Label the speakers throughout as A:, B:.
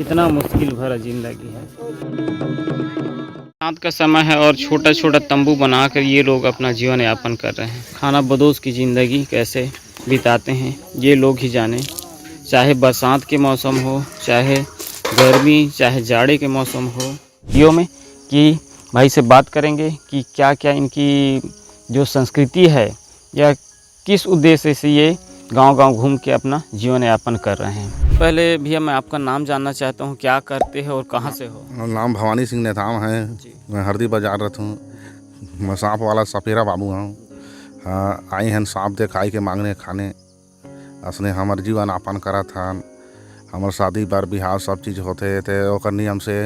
A: कितना मुश्किल भरा ज़िंदगी है। रात का समय है और छोटा छोटा तंबू बनाकर ये लोग अपना जीवन यापन कर रहे हैं। खाना बदोश की ज़िंदगी कैसे बिताते हैं ये लोग ही जाने। चाहे बरसात के मौसम हो, चाहे गर्मी, चाहे जाड़े के मौसम हो। वीडियो में कि भाई से बात करेंगे कि क्या क्या इनकी जो संस्कृति है या किस उद्देश्य से ये गांव-गांव घूम के अपना जीवन यापन कर रहे हैं। पहले भैया मैं आपका नाम जानना चाहता हूँ, क्या करते हैं और कहाँ से हो?
B: नाम भवानी सिंह नेताम है। मैं हरदी बाजार रहता हूँ। मैं सांप वाला सपेरा बाबू हूँ। हाँ, आई हैं सांप देखाई के मांगने खाने असने हमार जीवन यापन करा था। हमार शादी बार बिहार सब चीज़ होते थे ओकर नियम से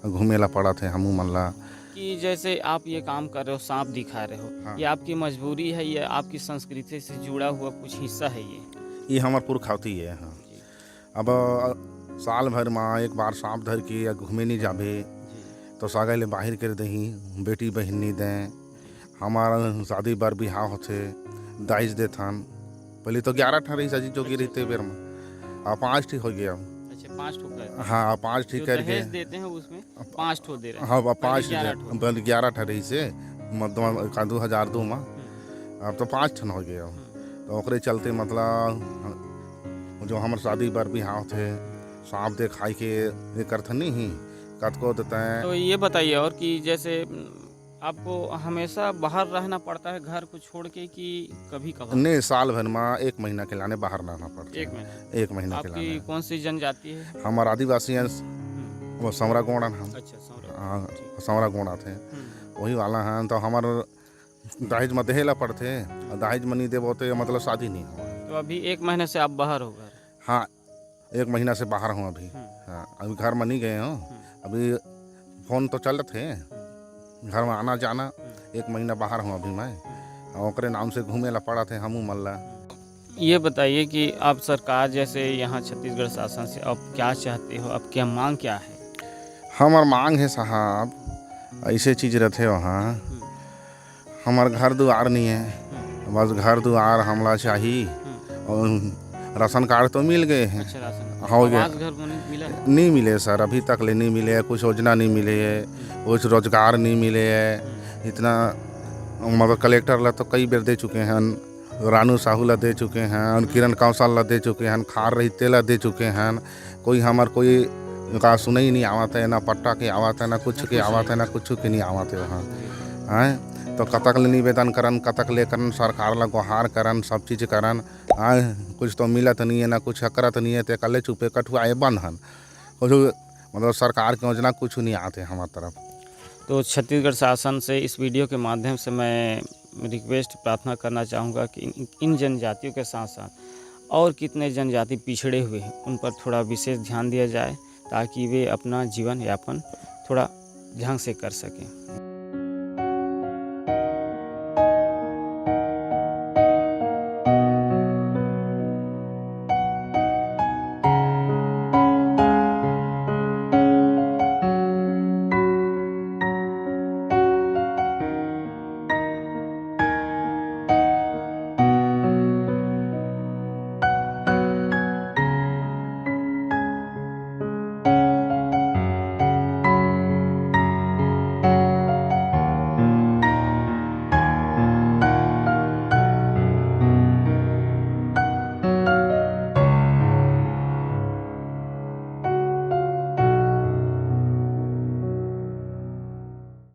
B: घूमेला पड़ा थे हमू मन ला।
A: कि जैसे आप ये काम कर रहे हो, सांप दिखा रहे हो,
B: हाँ।
A: ये आपकी मजबूरी है या आपकी संस्कृति से जुड़ा हुआ कुछ हिस्सा है ये?
B: हमार पुरखौती है। हाँ, अब साल भर में एक बार सांप धर के या घूमे नहीं जाबे तो सागे ले बाहर कर दही, बेटी बहन नहीं दें। हमारा शादी बार बिहार होते दाइज देथन। पहले तो 11 ठा रही सजी जोगी रहते बेर में, 5 ठीक हो गया।
A: अच्छा 5 ठो कर।
B: हाँ 5 ठीक करके
A: दहेज देते हैं उसमें 5 ठो दे रहे हैं।
B: हाँ 5
A: 11
B: 11 ठा रही से 2002 में। अब तो 5 ठन हो गया। तो ओकरे चलते मतलब जो हमारे शादी बार बिहार थे सांप दे खाई के ये करथन नहीं कतको देते हैं।
A: तो ये बताइए और कि जैसे आपको हमेशा बाहर रहना पड़ता है घर को छोड़ के कि कभी कभार?
B: नहीं, साल भर में 1 महीना के लाने बाहर रहना पड़ता है।
A: 1 महीना।
B: 1 महीना के
A: आपकी
B: लाने।
A: कौन सी जनजाति है?
B: हमारे आदिवासी हैं वो समरा गोड़ा हम।
A: अच्छा सौरभ।
B: हाँ समरा गोड़ा थे वही वाला हैं। तो हमारे दहेज में देहेला पड़ते और दहेज में नहीं देवो तो मतलब शादी नहीं हो।
A: तो अभी 1 महीने से आप बाहर हो घर?
B: हाँ 1 महीना से बाहर हूँ अभी। हाँ अभी घर में नहीं गए हूँ। अभी फ़ोन तो चल थे घर में आना जाना। 1 महीना बाहर हूँ अभी मैं। ओकरे नाम से घूमेला पड़ा थे हमू मल्ला।
A: ये बताइए कि आप सरकार जैसे यहाँ छत्तीसगढ़ शासन से आप क्या चाहते हो, आप क्या मांग क्या है?
B: हमार मांग है साहब ऐसे चीज़ रहते वहाँ हमार घर द्वार नहीं है। बस घर द्वार हमला चाहिए और राशन कार्ड तो मिल गए हैं।
A: अच्छा राशन
B: हो गया।
A: आवास घर में मिला है?
B: नहीं मिले सर अभी तक ले नहीं मिले। कुछ योजना नहीं मिले है, कुछ रोजगार नहीं मिले है। इतना मतलब कलेक्टर ला तो कई बार दे चुके हैं, रानू साहू ला दे चुके हैं, किरण कौशल ला दे चुके हैं, खार रही ला दे चुके हैं। कोई हमार कोई का सुने ही नहीं आवत है, ना पट्टा के आवत है, ना कुछ के आवत है, ना कुछ के नहीं आवत है वहाँ हैं। तो कतक ले निवेदन करन, कतक ले करन, सरकार ला गुहार करन, सब चीज़ करन। कुछ तो मिलत नहीं है, ना कुछ करत नहीं है। तो कले चुपे कठुआए बंद हन कुछ मतलब सरकार की योजना कुछ नहीं आते हमारी तरफ।
A: तो छत्तीसगढ़ शासन से इस वीडियो के माध्यम से मैं रिक्वेस्ट प्रार्थना करना चाहूँगा कि इन जनजातियों के साथ साथ और कितने जनजाति पिछड़े हुए हैं उन पर थोड़ा विशेष ध्यान दिया जाए ताकि वे अपना जीवन यापन थोड़ा ढंग से कर सकें।